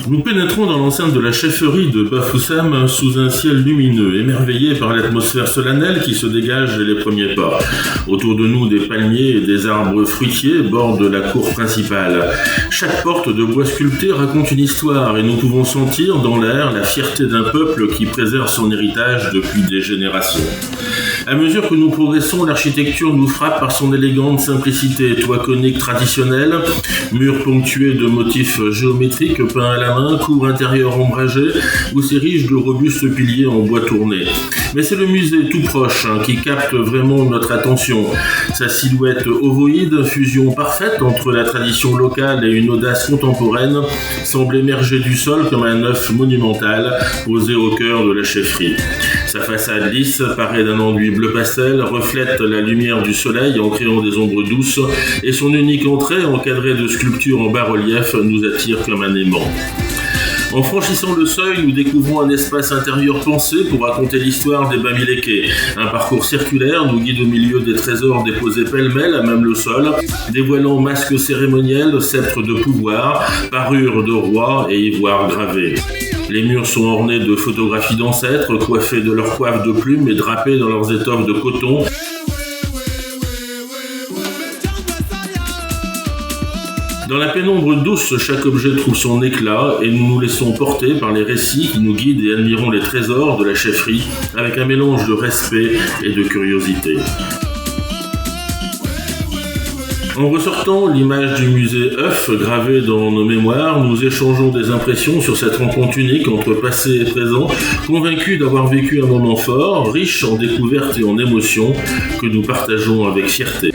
Nous pénétrons dans l'enceinte de la chefferie de Bafoussam sous un ciel lumineux, émerveillé par l'atmosphère solennelle qui se dégage dès les premiers pas. Autour de nous, des palmiers et des arbres fruitiers bordent la cour principale. Chaque porte de bois sculpté raconte une histoire et nous pouvons sentir dans l'air la fierté d'un peuple qui préserve son héritage depuis des générations. À mesure que nous progressons, l'architecture nous frappe par son élégante simplicité, toits coniques traditionnels, murs ponctués de motifs géométriques peints à la main, cours intérieurs ombragés, où s'érigent de robustes piliers en bois tourné. Mais c'est le musée tout proche qui capte vraiment notre attention. Sa silhouette ovoïde, fusion parfaite entre la tradition locale et une audace contemporaine, semble émerger du sol comme un œuf monumental posé au cœur de la chefferie. Sa façade lisse, parée d'un enduit bleu pastel, reflète la lumière du soleil en créant des ombres douces et son unique entrée, encadrée de sculptures en bas-relief, nous attire comme un aimant. En franchissant le seuil, nous découvrons un espace intérieur pensé pour raconter l'histoire des Bamilékés. Un parcours circulaire nous guide au milieu des trésors déposés pêle-mêle à même le sol, dévoilant masques cérémoniels, sceptres de pouvoir, parures de rois et ivoires gravés. Les murs sont ornés de photographies d'ancêtres, coiffés de leurs coiffes de plumes et drapés dans leurs étoffes de coton. Dans la pénombre douce, chaque objet trouve son éclat et nous nous laissons porter par les récits qui nous guident et admirons les trésors de la chefferie avec un mélange de respect et de curiosité. En ressortant l'image du musée œuf gravée dans nos mémoires, nous échangeons des impressions sur cette rencontre unique entre passé et présent, convaincus d'avoir vécu un moment fort, riche en découvertes et en émotions que nous partageons avec fierté.